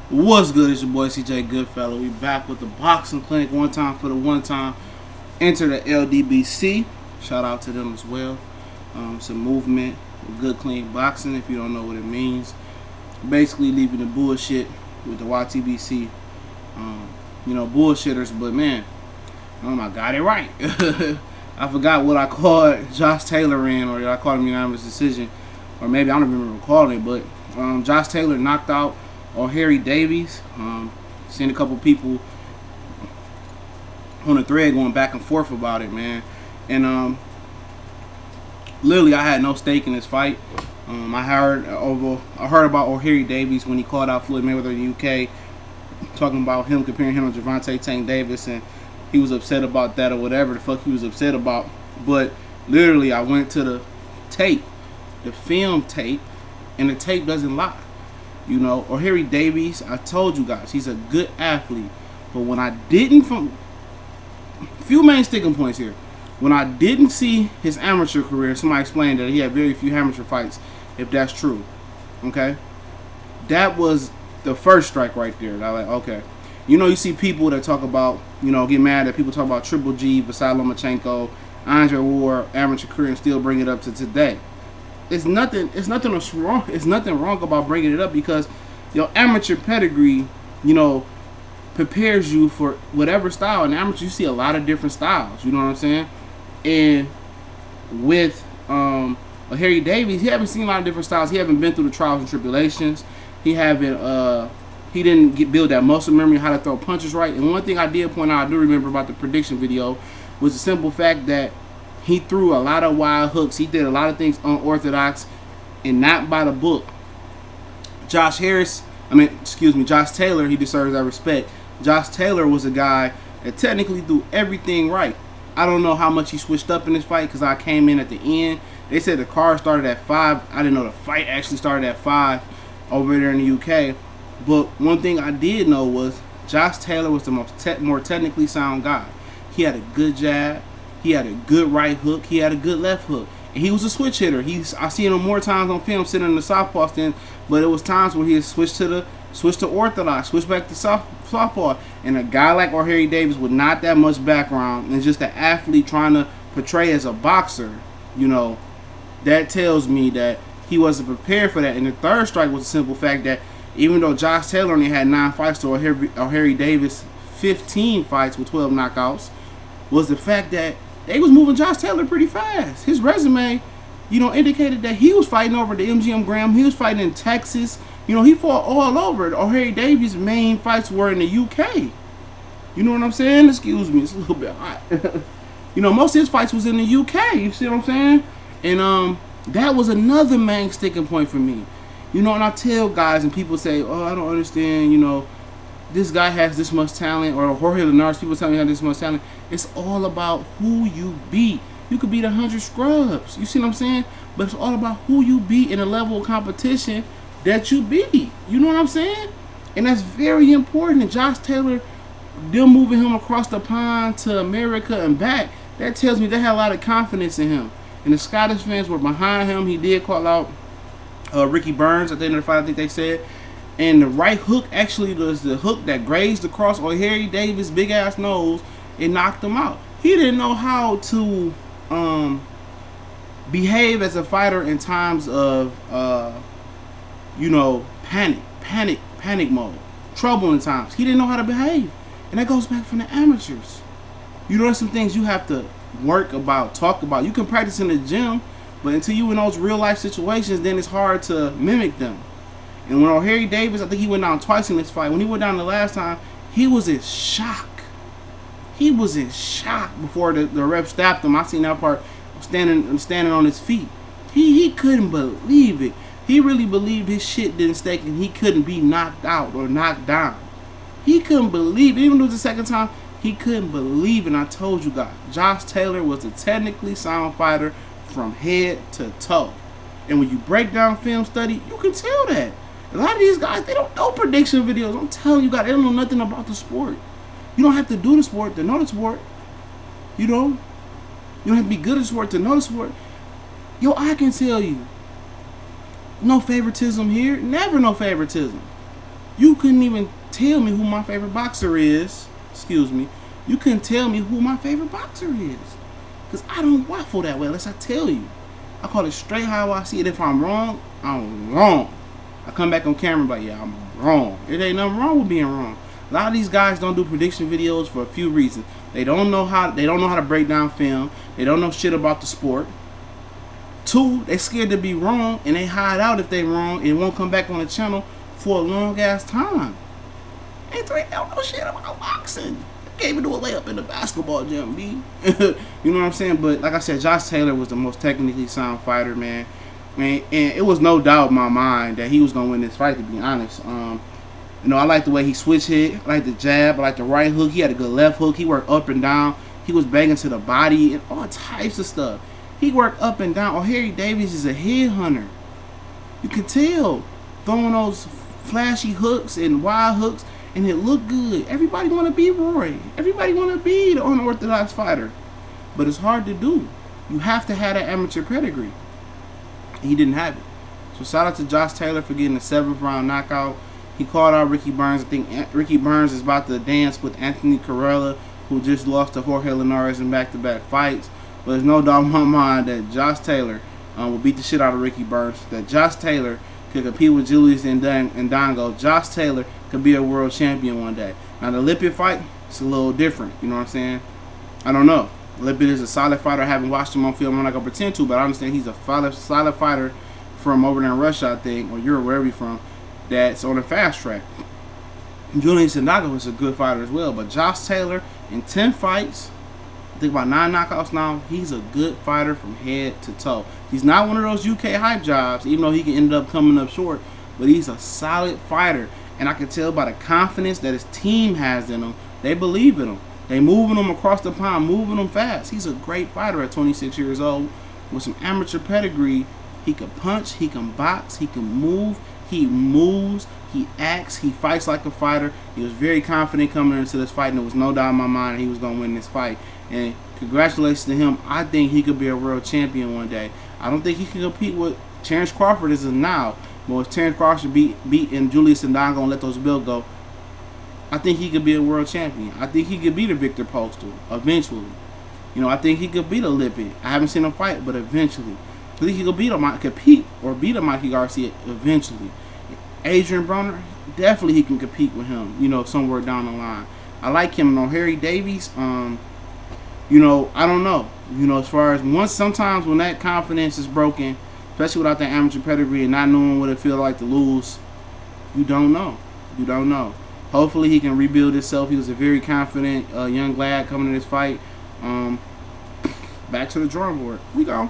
What's good? It's your boy CJ Goodfellow. We back with the boxing clinic one time for the one time. Enter the LDBC. Shout out to them as well. It's a movement of good, clean boxing. If you don't know what it means, basically leaving the bullshit with the YTBC. Bullshitters. But man, I got it right. I forgot what I called Josh Taylor in, or I called him unanimous decision, or maybe I don't even remember calling it. But Josh Taylor knocked out Ohara Davies. Seen a couple people on the thread going back and forth about it, man. And literally, I had no stake in this fight. I heard about Ohara Davies when he called out Floyd Mayweather in the UK, talking about him, comparing him to Gervonta Tank Davis, and he was upset about that or whatever the fuck he was upset about. But literally, I went to the tape, the film tape, and the tape doesn't lie. You know, Ohara Davies, I told you guys, he's a good athlete. But when I didn't, few main sticking points here. When I didn't see his amateur career, somebody explained that he had very few amateur fights, if that's true. Okay? That was the first strike right there. I like, okay. You see people that talk about, get mad that people talk about Triple G, Vasily Lomachenko, Andre Ward, amateur career, and still bring it up to today. It's nothing wrong. It's nothing wrong about bringing it up, because your amateur pedigree, prepares you for whatever style. In amateur, you see a lot of different styles. You know what I'm saying? And with Ohara Davies, he haven't seen a lot of different styles. He haven't been through the trials and tribulations. He didn't build that muscle memory, how to throw punches right. And one thing I did point out, I do remember about the prediction video, was the simple fact that he threw a lot of wild hooks. He did a lot of things unorthodox and not by the book. Josh Taylor, he deserves that respect. Josh Taylor was a guy that technically threw everything right. I don't know how much he switched up in this fight, because I came in at the end. They said the card started at 5. I didn't know the fight actually started at 5 over there in the UK. But one thing I did know was Josh Taylor was the more technically sound guy. He had a good jab. He had a good right hook. He had a good left hook. And he was a switch hitter. I seen him more times on film sitting in the southpaw stand, but it was times where he switched to orthodox, switched back to southpaw. And a guy like Ohara Davies with not that much background and just an athlete trying to portray as a boxer, that tells me that he wasn't prepared for that. And the third strike was the simple fact that even though Josh Taylor only had 9 fights to Ohara Davies 15 fights with 12 knockouts, was the fact that they was moving Josh Taylor pretty fast. His resume, indicated that he was fighting over the MGM Graham. He was fighting in Texas. He fought all over. Ohara Davies' main fights were in the UK. You know what I'm saying? Excuse me, it's a little bit hot. Most of his fights was in the UK. You see what I'm saying? And that was another main sticking point for me. And I tell guys, and people say, "Oh, I don't understand." This guy has this much talent, or Jorge Linares, people tell me he has this much talent. It's all about who you beat. You could beat 100 scrubs. You see what I'm saying? But it's all about who you beat in a level of competition that you beat. You know what I'm saying? And that's very important. And Josh Taylor, them moving him across the pond to America and back, that tells me they had a lot of confidence in him. And the Scottish fans were behind him. He did call out Ricky Burns at the end of the fight, I think they said. And the right hook actually was the hook that grazed across Ohara Davies' big ass nose and knocked him out. He didn't know how to behave as a fighter in times of panic mode, troubling times. He didn't know how to behave, and that goes back from the amateurs. There's some things you have to work about, talk about. You can practice in the gym, but until you in those real life situations, then it's hard to mimic them. And when Ohara Davies, I think he went down twice in this fight. When he went down the last time, he was in shock. He was in shock before the ref stopped him. I seen that part, standing on his feet. He couldn't believe it. He really believed his shit didn't stake and he couldn't be knocked out or knocked down. He couldn't believe it. Even though it was the second time, he couldn't believe it. And I told you guys, Josh Taylor was a technically sound fighter from head to toe. And when you break down film study, you can tell that. A lot of these guys, they don't know prediction videos. I'm telling you guys, they don't know nothing about the sport. You don't have to do the sport to know the sport. You don't have to be good at the sport to know the sport. I can tell you, no favoritism here. Never no favoritism. You couldn't even tell me who my favorite boxer is. Excuse me. You couldn't tell me who my favorite boxer is. Because I don't waffle that way unless I tell you. I call it straight how I see it. If I'm wrong, I'm wrong. I come back on camera but yeah, I'm wrong. It ain't nothing wrong with being wrong. A lot of these guys don't do prediction videos for a few reasons. They don't know how to break down film. They don't know shit about the sport. 2, they scared to be wrong and they hide out if they wrong and won't come back on the channel for a long ass time. And 3, they don't know shit about boxing. They can't even do a layup in the basketball gym, B. You know what I'm saying? But like I said, Josh Taylor was the most technically sound fighter, man. And it was no doubt in my mind that he was gonna win this fight, to be honest. You know, I like the way he switch hit. I like the jab. I like the right hook. He had a good left hook. He worked up and down. He was banging to the body and all types of stuff. He worked up and down. Ohara Davies is a headhunter. You can tell. Throwing those flashy hooks and wild hooks, and it looked good. Everybody want to be Roy. Everybody want to be the unorthodox fighter. But it's hard to do. You have to have that amateur pedigree. He didn't have it. So shout out to Josh Taylor for getting the 7th round knockout. He called out Ricky Burns. I think Ricky Burns is about to dance with Anthony Carella, who just lost to Jorge Linares in back-to-back fights. But there's no doubt in my mind that Josh Taylor will beat the shit out of Ricky Burns. That Josh Taylor could compete with Julius Indongo. Josh Taylor could be a world champion one day. Now the Lippitt fight, it's a little different. You know what I'm saying? I don't know. Lippitt is a solid fighter. I haven't watched him on film. I'm not going to pretend to, but I understand he's a solid fighter from over there in Russia, I think, or Europe, wherever he's from, that's on the fast track. Julius Indongo is a good fighter as well. But Josh Taylor, in 10 fights, I think about 9 knockouts now, he's a good fighter from head to toe. He's not one of those UK hype jobs, even though he can end up coming up short, but he's a solid fighter. And I can tell by the confidence that his team has in him, they believe in him. They moving him across the pond, moving him fast. He's a great fighter at 26 years old with some amateur pedigree. He can punch, he can box, he can move, he moves, he acts, he fights like a fighter. He was very confident coming into this fight, and there was no doubt in my mind he was going to win this fight. And congratulations to him. I think he could be a world champion one day. I don't think he can compete with Terrence Crawford as of now. But if Terrence Crawford beat Julius Indongo and let those belts go, I think he could be a world champion. I think he could beat a Victor Postal eventually. You know, I think he could beat a Lippitt. I haven't seen him fight, but eventually. I think he could beat a Mikey Garcia eventually. Adrian Broner, definitely he can compete with him, you know, somewhere down the line. I like him. And Ohara Davies, you know, I don't know. You know, as far as sometimes when that confidence is broken, especially without that amateur pedigree and not knowing what it feels like to lose, you don't know. You don't know. Hopefully he can rebuild himself. He was a very confident young lad coming to this fight. Back to the drawing board. We go.